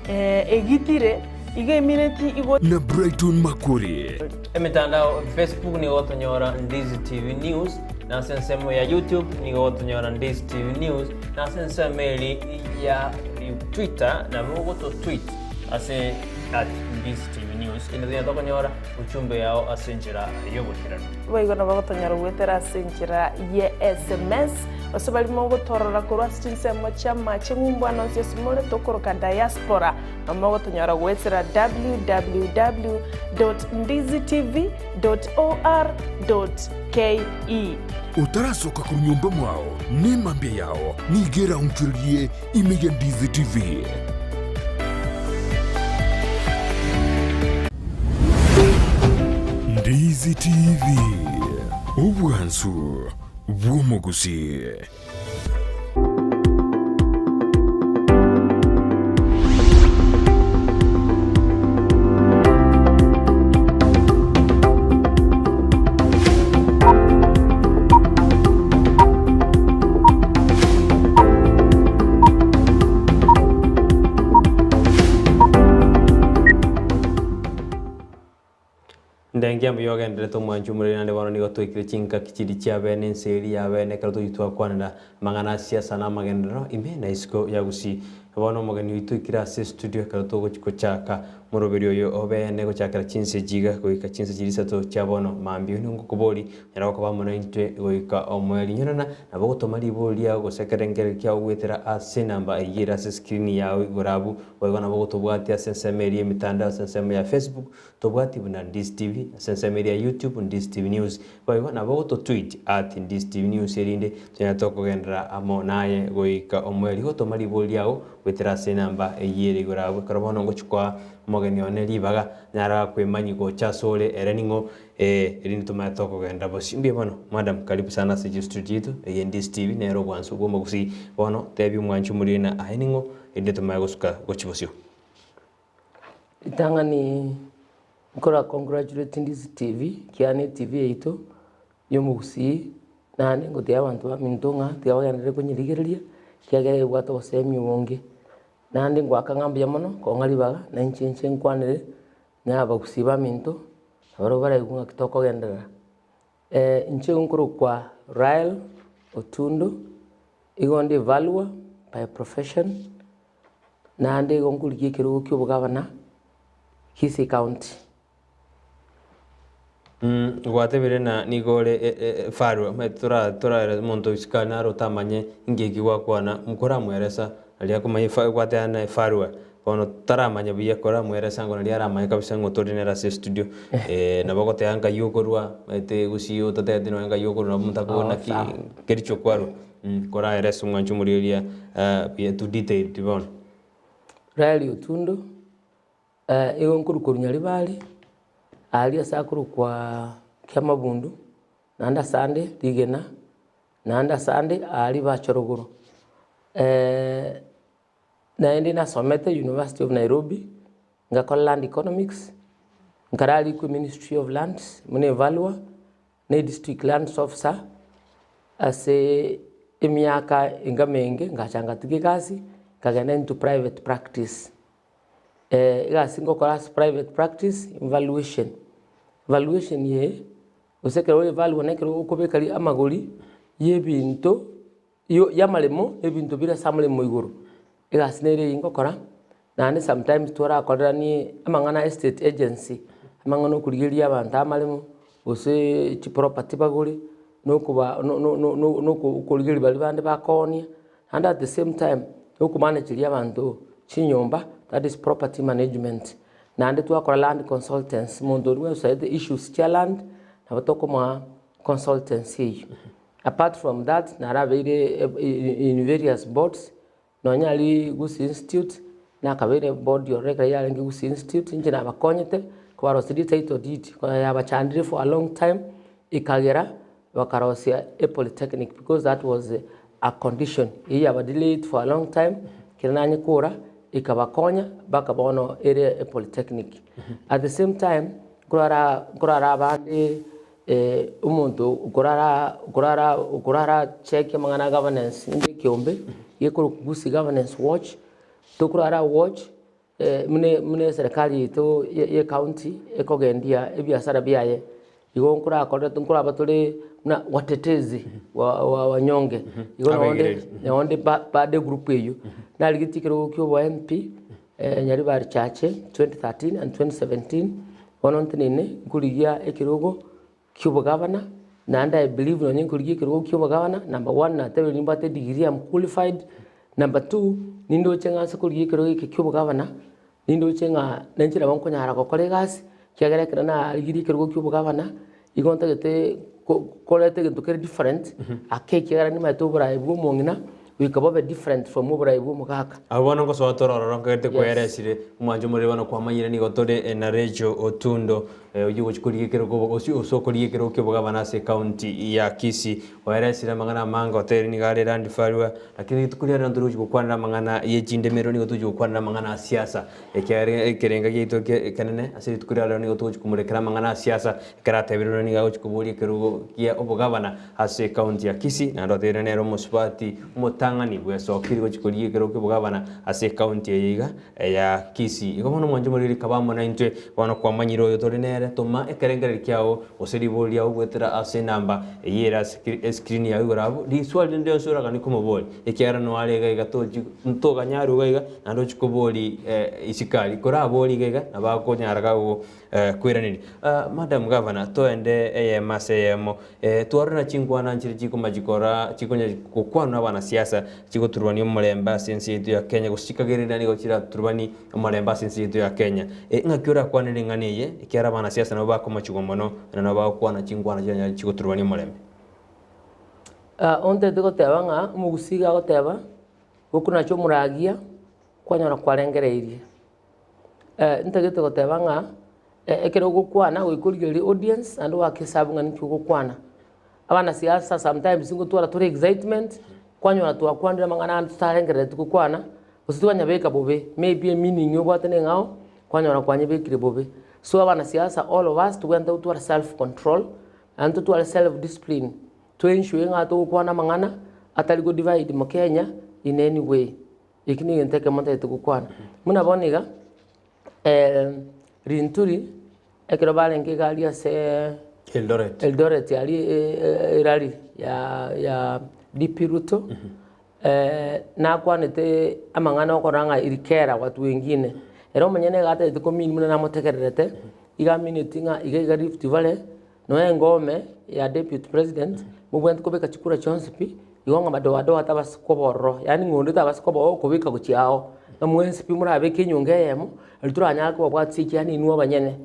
egitire iga minute igo na Brighton Makuri. Mitandao Facebook ni otonyora Ndizi TV News, na sensemo ya YouTube ni otonyora Ndizi TV News, na sensemo ya Twitter na mwogoto tweet ase @Ndizi TV News ina tokonyora uchumbe yao asenjira yobotirano baigona bagotonyora gwetera asenjira ye SMS osabali mogotorora kurwa sinsemo chama chingumbwana nsiyosimole tokoroka diaspora amogotonyora gwetera www.ndizitv.or.ke Utarasoka ku nyumba mwao ni mambia yao nigera unchurie imeja Ndizi TV. Ndizi TV ubwansu bw'umugusi. Ndengia mbiyoga ndreto mwanju muri nande bano nigo twikire chinka kichiri cha bene nseri ya bene karuto yitwa kwanana mangana siasa namagenderero ime na isiko ya gusi bono mugani witwikira se studio karuto gochaka muroberio yo obene gochakira chinse jiga goika chinse jirisato cha bono mambio ni ngukubori nyara ko bamona intwe goika omweli nyonana na bogotoma liboria gosekerengere kya gwetera ase namba yira se screen yawe gorabu boigona bogotobwati ase semeri mitandao sensemo ya Facebook tobwati buna Ndizi TV sensemo ya YouTube Ndizi TV News boigona bogoto tweet @Ndizi TV News erinde tunatokogendera amo naye goika omweli gotoma liboria yao gwetera ase namba yire gorabu karabono gochukwa mogeni oneli baga nyara kwemanyi go chasole ereningo erini tumato kugenda bosimbi bono madam karibu sana se studio yetu Ndizi TV nero bwansu goma gusi bono tebi mwanchu murina ahiningo ende tumaye gosuka gochibosio itangani nkora congratulate Ndizi TV kiane TV yetu yomugusi nane ngote abantu bamintonga tiabaganire kunyirigereria kiagere bwato bosemi wonge nandi ngwakangambya mono kongari baga na nchenche nkwanire nyaba kusiba minto abaro bara igunga kitoko gendera nche nkuru kwa Rachael Otundo igonde value by profession nandi gonkulikie kirugo kyobugabana Kisi County gwatebere na nigore farwa metura monto iskana rotamanye ngeki gwakwana mukora mweresa alia kumanye gwate na farwa bono taramanya biye kora mweresa ngona lia ramanya kabisa ngotorinera se studio na bogote anga yogorwa ete gusiyo tatete no anga yogorwa mutakona ki kericho kwaro kora eresu mwanchu muriria bia to detail tibon Rachael Otundo ego nkuru kurunyari bali alia sakuru kwa Kiamabundu nanda sande digena nanda sande ali bachorogoro naende na somete University of Nairobi ngakola land economics nkarali ku Ministry of Lands mune evalua ne district lands officer ase emiaka ingamenge ngachanga tigikasi kagenda into private practice iga single class private practice evaluation ye usekero evalua nekero ukobekali amagori yebinto yo yamalemo ebinto bira samulemo iguru iga sinere ingokora nane sometimes tora akorera ni amangana estate agency amangano kurigiria abantu amalemo ose chi property baguri no kuba no kurigiria bali bande bakonia and at the same time no kumanage abantu chinyomba that is property management nande twakora land consultants mondo rwe side issues cha land na batoko ma consultancy apart from that narabire in various boards nonyali Gusi Institute na kabere board your record ya Gusi Institute njina bakonyete kwa rosidi title deed kwa yabachandire for a long time ikagera wakarosia a polytechnic because that was a condition iya delayed for a long time kinanye kura ikabakonya bakabono area a polytechnic at the same time kurara bande umuntu ukurara check mangana governance ndi kiombe yekuru Gusi governance watch tukurara watch mune serikali itu ye county ekogendia ebiasara biaye igo nkura akore tunkura batule na watetezi wa wanyonge igo naonde bade group eyo naligitikiro kyo MP nyari bari chache 2013 and 2017 onontenene kurigia ekirogo kyo governor and I believe no nyinkuligia ekirogo kyo governor number 1 na tebe nimbate degree am qualified number 2 nindo chenga sekurigia ekirogo kyo governor nindo chenga nenchira bankonya harako kolegas kiagerekera na ligiri ekirogo kyo governor igonta gete kolete gento kere different akekera ni mato bura bwo mongina wikabobe different from bura bwo mukaka abona ngo so tororo ngete kweresire umanje muri bana kwa manyire ni gotore na Rachael Otundo ujugo chikuriye kirogo osokuriye kirogo kibugabana se county ya Kisii waresire mangana manga hotel ni gare randi farwa lakini tukurira nduru gukwanira mangana yejinde mero ni gotuju gukwanira mangana siasa ekerenga gito kenene asiri tukurira ni gotuju kumurekera mangana siasa karatebiro ni gawo chikuburi kirogo ya obugabana ase county ya Kisii na ndotere nero musbati mutangani bweso kirigo chikuriye kirogo kibugabana ase county yiga ya Kisii igomono mwanje muri kabamo na intwe bana kwa manyiro yo torinere toma ekerengere kyao oseribolia ubwetera ase namba yera screen ya urabo di swali ndio sura kani kumoboli ekyara no alega igatoji ntoga nyaru gaiga nando chikoboli isikali koraboli gaiga nabakonyaraga go kwiranini madam governor to ende masemo twarona chingwana nchiri chiko majikora chikonya kokwana bana siasa chiko turwani mulemba sensi yetu ya Kenya gushikagerera ni gochira turwani mulemba sensi yetu ya Kenya ngakyura kwanene nganiye ikyara bana siasa nabo bakoma chigomono na nabo bakwana chingwana cyanya chiko turwani mulemba onte degoteba nga mugusiga goteba gukuna cyo muragia kwanyora kwarengereirie ntagete goteba nga ekero gukwana gwikurigira audience and wakisabunga nikyo gukwana abana siasa sometimes ngo twara tore excitement kwanyora twakwandira mangana tutarengerere tukukwana usitwanya beka bobe maybe meaning yo gwatene ngao kwanyora kwanye bekire bobe so abana siasa all of us tugenda utwara self control and utwara self discipline to ensure nga to kwana mangana atali go divide mu Kenya in any way ikini ngenteke monta tukukwana muna boniga rinturi ekero balenge galia se Eldoret ali irali ya DP Ruto na kwanete amangana okoranga irikera watu wengine ero manyene gata tukomini muna namotekererete iga minute nga iga Rift Valley no ngome ya deputy president mubwente kobeka chikura chonsipi igonga madoa tabasikoboro yani ngondo tabasikoboro kobika kuchiao na mwensipi murabeke nyongeyemo alituranya ko bwatsi yani inwa banyene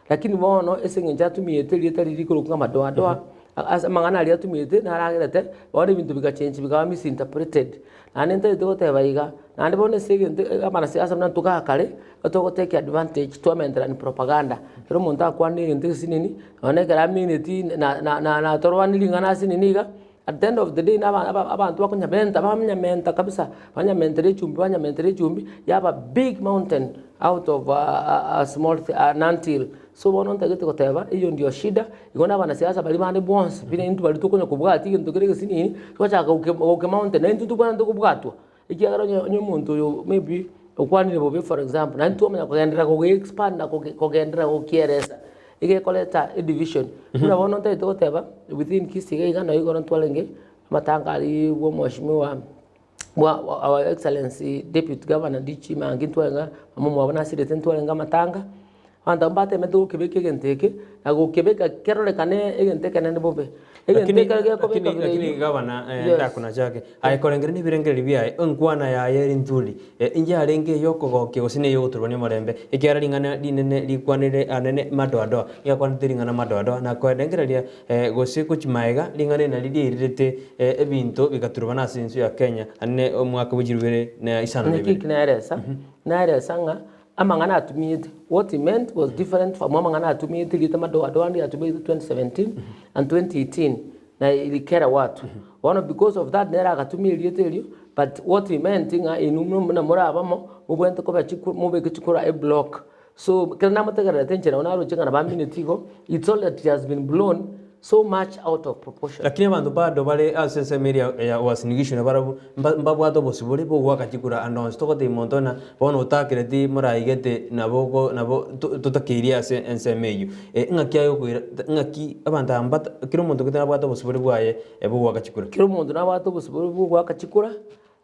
lakini bono esengenja tumiyete lieta lirikuru nga madoa asa mangana ali atumiyete naragirete bone bintu bigachenji bigaba misinterpreted anente dote baiga nande bone segente amana siasa mna tuka kale atoko take advantage to mentra ni propaganda ero monta kwani ngente sinini onekera minute na torwani lingana sininiga at the end of the day abantu bakonyamenta bamnyamenta kabisa banyamentere chumbi yaba big mountain out of a small until so bono ntagete koteba iyo ndio shida igona abana siasa bali bande bonse bine intu bali tukonya kubwati into kerege sinini twachaka uke mountain na intu tukwana tukubwatwa ikiagara nyomuntu yo maybe okwanire bobe for example na intu omanya kugendera ko expand na kugendera ko kieresa ige koleta division kuna bono ntagete koteba within Kisii igana igona twalenge matangari wo mheshimiwa our excellency deputy governor Ndizi mangintwenga mamu wabana sirete ntwalenga matanga anda mbate medu kebeke genteke ago kebeka kerole kane egenteke nene bobe lakini governor ndakuna chake aikorengere ni birengere bia nkwana ya yeri ntuli inja arenge yoko goke gosine yo turwane morembe ikiara lingana dinene likwanire anene madoado yakwanitiringana madoado na kwendengereria gosi kuchimaiga lingane na lidi irirete ebinto bigaturwana sinsu ya Kenya ane omwaka bujirubere na isano bebe naresa nga amangana atumiyete what he meant was different from amangana atumiyete lita madoado andi atumiyete 2017 and 2018 na ilikera watu one because of that nera akatumiyete but what he meant nga inumno na morabamo mubwente ko bachiku mubeke chikura a block so kana mategera attention na aro chinga na ba minute go it's all that it has been blown so much out of proportion. Lakini abantu bado bale asese media ya wasinigisho na barabu mbabwato bosibole bo gwakachikura announce toko te montona bono utakireti muraigete nabo tutakiria ense meyu ngaki ayo kwira ngaki abantu ambata kiro muntu kitana bwato bosibole bwaye bo gwakachikura kiro muntu na bwato bosibole bo gwakachikura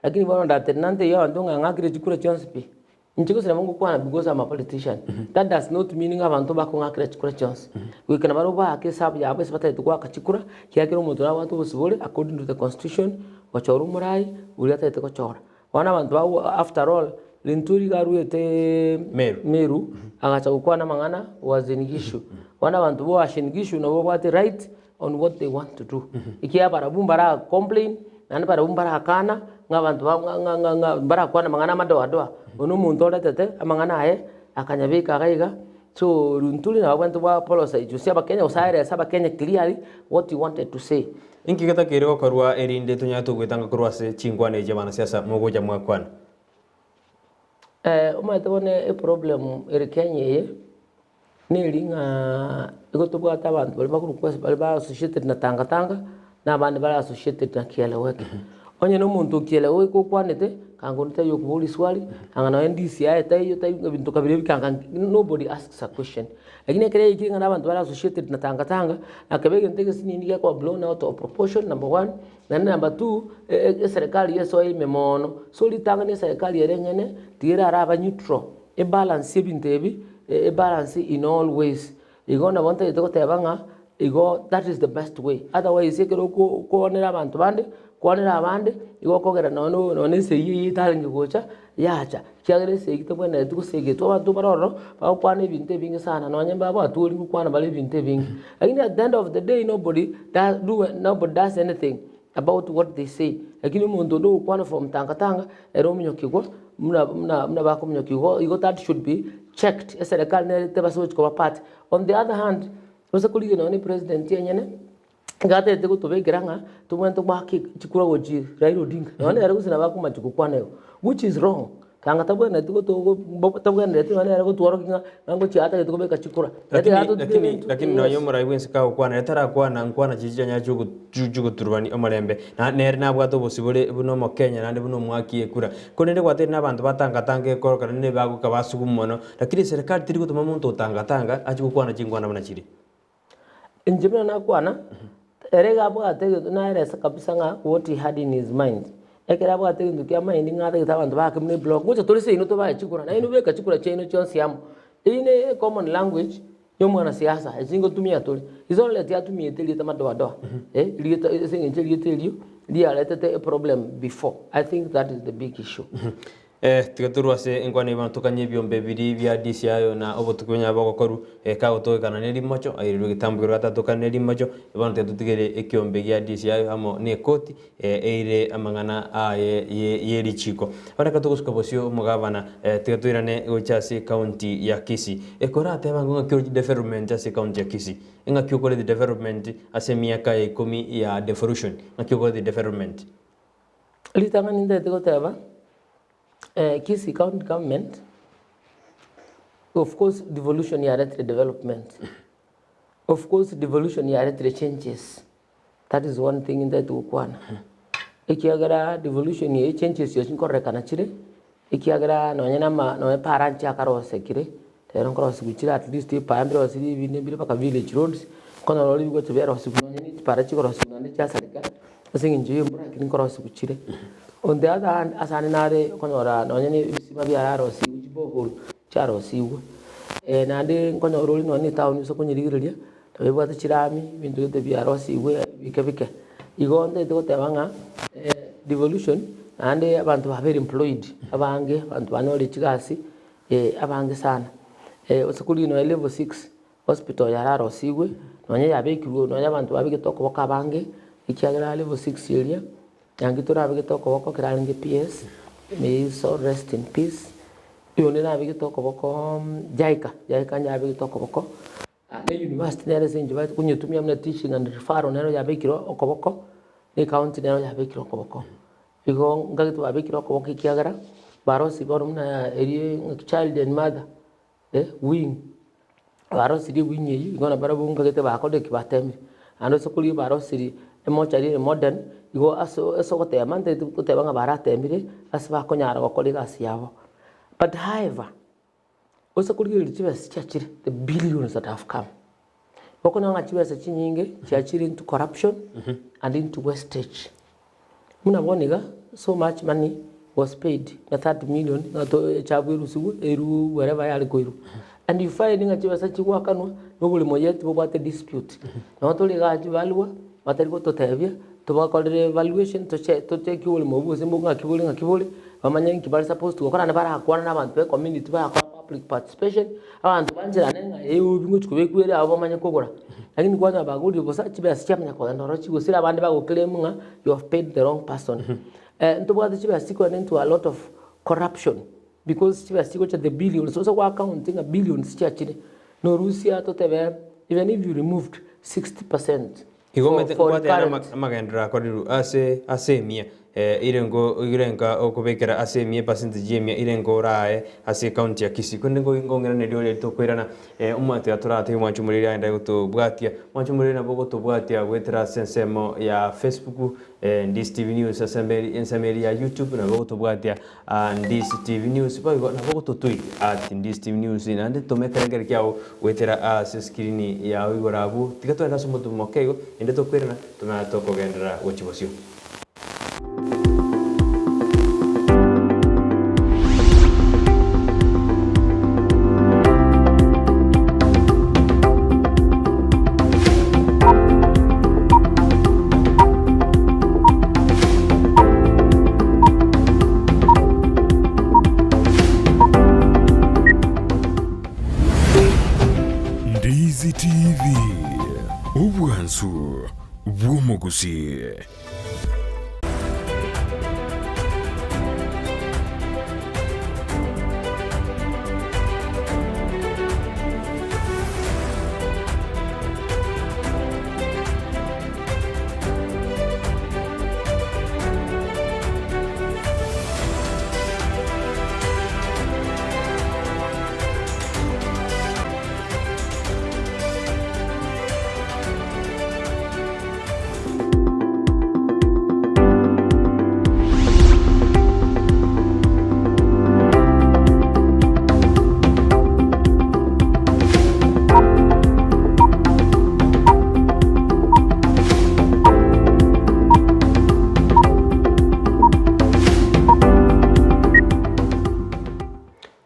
lakini bono ndatenante yo andonga ngakire chikura chonsipi Nchiko sina mungu kwa because I'm a politician. That does not mean abantu bakonga kira chikura chonse. Wikana baroba akesabu ya abe sibata itukwa kachikura kiakira umuntu n'abantu bosibole according to the constitution wachora umurai uri ata iteko chora. Wana abantu bawo after all linturi garuete meru agacha gukwana mangana wazenigishu. Wana abantu bo ashenigishu na bo bate right on what they want to do. Ikia barabumbara complain nani barabumbara akana ngabantu bara kwana mangana madoa ono muntu oretete amangana aye akanyabika gaiga so runtuli na abantu ba policy jusia bakenya usaire saba Kenya clearly what you wanted to say inki gata kirego korwa erinde tunya tugwitanga korwa se chingwane je bana siasa mogoja mwakwana umatone a problem eri Kenya ye ni linga igotubwa tabantu bali bakuru kwese bali ba associated na tanga na bandi bali associated na kieleweke onye no muntu kielewe ko kwanete kangonita yo kubuli swali angana Ndizi tayo bintu kabiri bikanga nobody asks a question lakini kile ikinga na abantu bali associated na tanga akabege ntege sinindi kwa blown out of proportion number 1 na number 2 serikali yeso imemono so litanga ni serikali yerenyene tira araba neutral a balance ebintebi a balance in all ways igona bonta itoko tebanga igo that is the best way otherwise yekero ko onera abantu bande kwanira abande igokogera none seyi italingi gocha yacha kyagere seyi tobona tukusege to abantu baroro bakwana ibinte bingi sana nonye babo aturi kwana bale ibinte bingi lakini at the end of the day nobody does anything about what they say lakini umuntu ndo kwana from tanga ero munyokigwa muna bako munyokigwa igo that should be checked serikali ne tebasoch ko part on the other hand osakulige none president yenyene ngata eteko tobegiranga tumwento baki chikura goji Raila Odinga none yari kusina bakuma chikukwaneyo which is wrong kanga tabwana eteko to tabwana eteko none yari kutwaro kinga nango chiata eteko beka chikura lakini no yomo Raila nsika ukwana etara kwana nkwana chichanya chugu turbani omalembe na neri nabwato bosibole buno mo Kenya nande buno mwaki ekura konende kwate nabantu batanga ekoroka ne bago kabasugu mono lakini serikali tiri gutuma muntu tanga achikukwana chingwana bana chiri njimena na kwana erega bwate na eresa kabisa nga what he had in his mind ekera bwate ndukia mind ngata itabantu bake mune blog mucho tulise ino to ba chikura na ino beka chikura cheno chonsi yamo ine common language yomwana siasa ezingo tumia tuli izole tia tumia teli tamadoa lieta esenje lieteli lialetete a problem before I think that is the big issue tigaturwa se ngwane abantu kanye byombe biri bya disi ayo na obotukunya bagokoru ka gutokana neri mocho ayiru gitambiro gatatoka neri mocho abantu tutigere ekyombe gya disi ayo amo ne koti eire amangana ye richiko bana katuguska bosio mugabana tigaturane gochase county ya Kisii ekora tebango ngakyo development ase county ya Kisii ngakyo kore the development ase miaka 10 ya devolution ngakyo kore the development litanga ninde tegoteba Kisii county government, of course, devolution yarete development. Of course, devolution yarete changes. That is one thing in that ukwana. Ikiagara devolution ye changes yo chinkoreka na chire. Ikiagara no nyama no paranchi akarose kire. Teron cross kuchira at least paambira wasiri binebire paka village roads. Kono lori go to bera wasiku nyani parachi cross na cha sarika. Asingi mbura kini cross kuchire. On the other hand, asani nare konora nonyene bisima byararo si ujibo hol charo siwo nande konoro ri noni town so konyirigiria tabebwa chirami bintu de byaro siwe bikebike igonde to tebanga devolution ande abantu ba very employed abange abantu banori chigasi abange sana osukuli no level 6 hospital yararo siwe nonye yabekiru nonye abantu babige toko bokabange ikiagara level 6 area yangi tura abigitoko boko kiralinge PS may so rest in peace yone na abigitoko boko jaika nya abigitoko boko ne university nere senje bati kunyetumia mna teaching and referral nero yabikiro okoboko ne county nero yabikiro okoboko igo ngagitu abikiro okoboko ikiagara barosi gorum na eri child and mother wing barosi di wing yi igona barabunga gete bakode kibatemi ando sokuli barosiri emochari modern igo aso gotema nte gotebanga baratemire asaba konyara gokora gasi yabo. But however, osokuli chibesa chiachire the billions that have come. Okona chibesa chinyinge chiachire into corruption and into wastage. Muna boniga so much money was paid na 30 million na to chabu sugu eru wherever yali koiru. And you find nga chibesa chiwakanwa nobuli moyet bobate dispute. Na to liga chibalwa batari go totebia to bakolere evaluation to check ule mobuze mbunga kibuli bamanya nkibali supposed to gukora na bara akwana n'abantu be community ba public participation abantu banjira nenga bingo chikubekwere abo bamanya kogora. Lakini kwanza bagudi bosa chibesa chamanya ko ndoro chigusira abandi bagoclaim nga you have paid the wrong person. Ntobwate chibesa ko into a lot of corruption because chibesa ko the billions so kwa accounting a billions chiachire no Russia to tebe even if you removed 60%. Igomete kwate amagendera kodiru asemia irenga okubekera asemia percentage yemia irenga rae ase county ya Kisii kwengo ingongera ne dio to kwirana umate aturate mwanchu muri aenda gutubwatia mwanchu muri na bogo tubwatia gwetera sensemo ya Facebook Ndizi TV News ensemeri ya YouTube na bogo tubwatia Ndizi TV News bago na bogo tutui at Ndizi TV News na ndi tomekengera kyao gwetera screen ya wigorabu tigatwenda somo tumokego ende to kwirana tunatokogendera wachibosio. Ndizi TV, ubwansu bw'omugusi.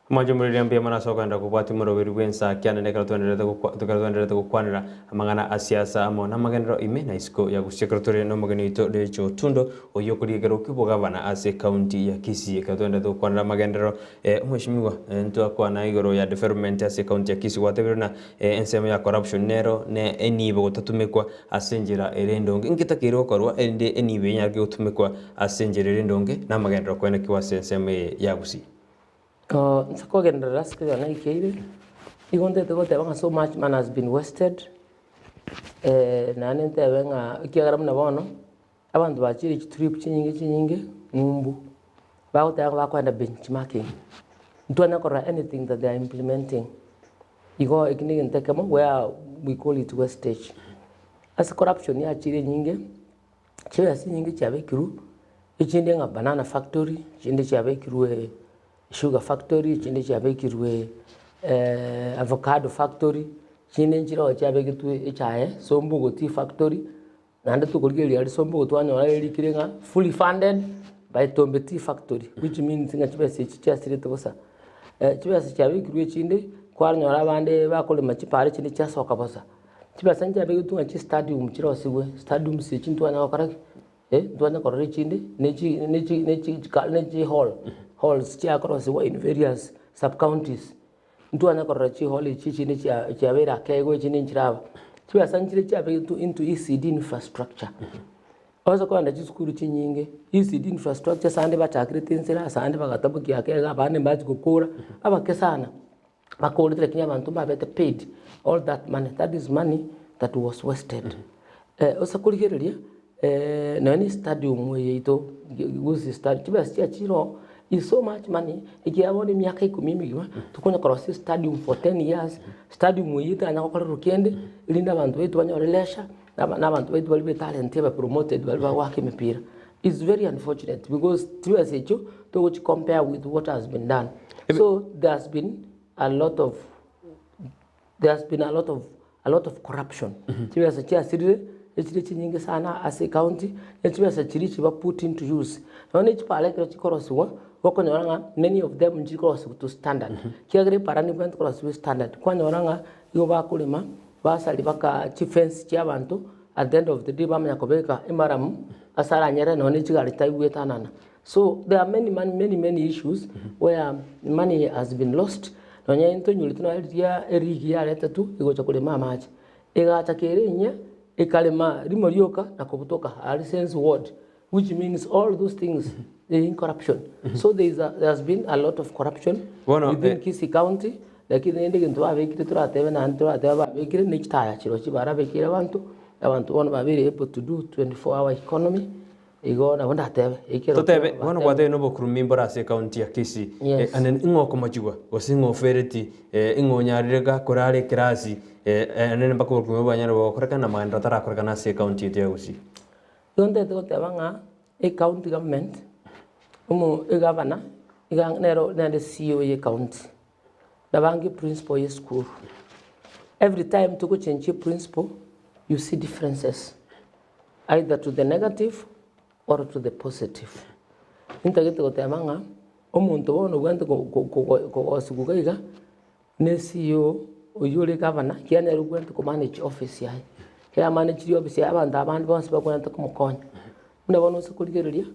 Majumuri ambia mana soka nda kubwati muroberi wensa kyana ne kaltwenderete kukwanira amangana asiasa amo namagendero ime na isiko ya secretary no magenito Rachael Otundo oyokurigero kibogabana ase county ya Kisii kaltwenderete kukwanira magendero umheshimiwa nto akwana igoro ya development ase county ya Kisii wategerana ensemo ya corruption nero ne enibe gotatumekwa asenjera erendonge ngitakiro korwa ende enibe nyarge gotumekwa asenjera erendonge namagendero kwene kiwa senseme ya Gusii. Nsakogendera sikira na ikeire igonde tebanga so much man has been wasted na nente benga ikiagara mna bono abantu bachiri trip chinyinge numbu bautanga bakwenda benchmarking ntwana kora anything that they are implementing igo ikini ntekemo where we call it wastage as corruption ya chiri nyinge chiya sinyinge chabekiru ichinde nga banana factory chinde chabekiru sugar factory chinde chabekirwe avocado factory chinde nchiro chabekitwe echaye sombugo tea factory nande tukurigeri ali sombugo twanyora elikirenga fully funded by Tombe Tea Factory which means nga chibese chichasire tobosa chibese chabekirwe chinde kwanyora bande bakole machipare chinde chasoka bosa chibese nchabekitunga chi stadium chiro siwe stadium se chintwana wakaraki ntwana korore chinde nechi halls chia across in various sub counties ntwana korora chi hall chi ne chia vera kego chi ne nchiraba chiwa sanchire chia be into ECD infrastructure ozo kwanda chiskuru chinyinge ECD infrastructure sande batakire tensera sande bagatabuki akega bane bazi gukura abakesana bakolere kinya abantu babete paid all that money, that is money that was wasted osakuligereria nani stadium yeito gusi stadium chibasi chia chiro is so much money ikiabone miaka 10 migiwa tukonya cross stadium for 10 years stadium yita anakokora rukende ilinda abantu wetu banyorelesha n'abantu baitu bali talent ba promoted bali wake mipira. It's very unfortunate because to compare with what has been done. So there's been a lot of corruption. Tiwesa chia sirire echirichi nyingi sana as a county tiwesa chirichi ba put into use. Naone chipale kero chikoroswa wako nyoranga many of them njikorosu to standard. Kiagre parani bent korosu standard. Kwa nyoranga yo ba kulima basali baka chifense chiabantu at the end of the day bamanya kobeka imaramu asara nyere naone chigari taiweta nana. So there are many issues where money has been lost. Nonye into nyulituna erigi ya leta tu igocha kulema maji. Ega chakere nya ekalema rimorioka na kubutoka license ward, which means all those things in corruption. So there's been a lot of corruption within Kisii County. Lakini ende kintu abekire turatebe na turatebe abekire nechitaya chiro chibara bekire abantu one babiri able to do 24-hour economy. Igo na wanda tebe ikero tebe wana kwate no bokurumi mbora se county ya Kisii anen ingo komachigwa osingo fereti ingo nyarirega korare kirasi anen mbako kurumi banyara bokoreka na mandra tara koreka na se county ya Kisii yonde to tebanga county government governor nero na the CEO ye county the bangi principal ye school every time to go change principal you see differences either to the negative or to the positive. Intagete ko temanga omuntu bono bwante ko sugugaiga ne CEO oyure governor kiane rugwente ko manage office yae kya manage office yae abantu bonse bakwenta kumukonya muna bono sekurigereria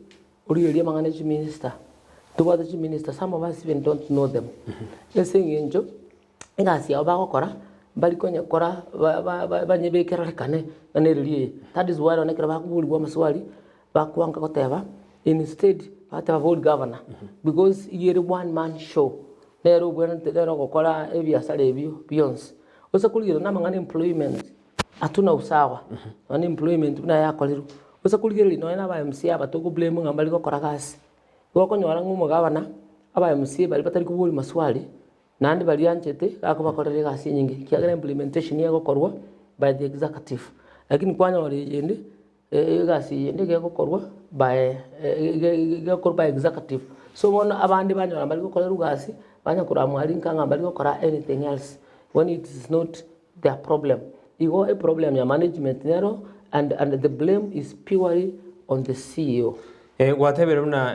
urigereria manage minister to what the minister some of us even don't know them esenge njo ingasi abagokora bali konya kora banyebekera kane nanererie that is why onekera bakubulwa maswali bakwanga koteba instead bataba vote governor because yere one man show lero bwente lero gukora ebiasara ebyo beyonce osakulira namangana employment atuna usawa unemployment buna yakolero osakulira lino na ba MC abatogo blame ngambali gukora gasi gokonyora ngumo governor aba MC bali batari kubuli maswali nandi bali anchete akabakorera gasi nyingi kiagera implementation yagokorwa by the executive lakini kwanya ori yende gasi yende gegokorwa by executive so bona abandi banyora bali gukorera gasi banya kuramwari nkanga bali gukora anything else when it is not their problem igo a problem ya management nero and the blame is purely on the CEO. Watebere muna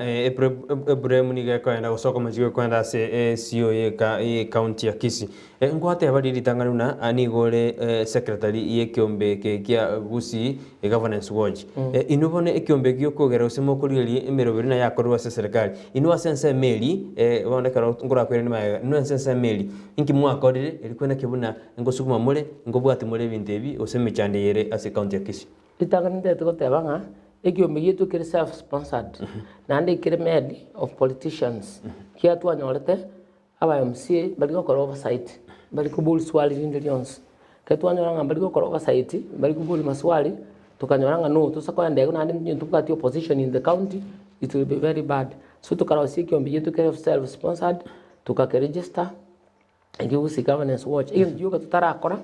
Ibrahim niga kwenda gusoko majiwe kwenda se CEO ye county ya Kisii ngwate abadiri tangaruna anigore secretary ye kiombe ke kia Gusii governance watch inubone ikiombe gyo kogera usemo kuriri emerobiri na yakorwa se serikali inwa sense meli wonde karo ngura kwere ni maye inwa sense meli inki mwaka odire elikwena kibuna ngosukuma mule ngobwati mule bintebi useme chande yere ase county ya Kisii itanganinde tukotebanga ekiombe yetu kire self sponsored nande kire made of politicians kia tu anyorete aba MC bali gukora oversight bali kubuli swali ndilions ketu anyoranga bali gukora oversight bali kubuli maswali tukanyoranga no tusakwa ndego nande nyintu kati opposition in the county it will be very bad so tukarasi ekiombe yetu kire self sponsored tukaregister Ndizi governance watch iyo tutarakora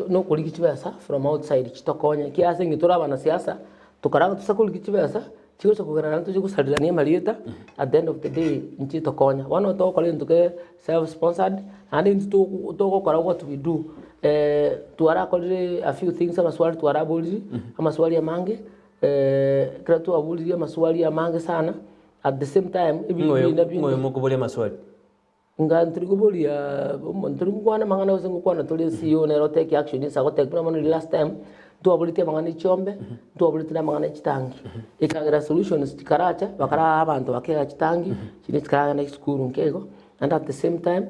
no kuligichibesa from outside chitokonya kiase ngitura bana siasa tukaraga tusakuligichibesa chiko chokugana nantu chikusalirania malieta at the end of the day nchitokonya one to kole ntuke self sponsored and into to gukora what we do tuara kole a few things amaswali tuara buliri amaswali amange kreatu abuliri amaswali amange sana at the same time ngoyo mukubuli amaswali ngantri kubolia montri kwana mangana usengu kwana tole CEO na take action isa ko take mano last time tu abolite mangana chombe tu abolite na mangana chitangi ikagira solutions tikaracha bakara abantu bakera chitangi chini tikara na skuru nkego and at the same time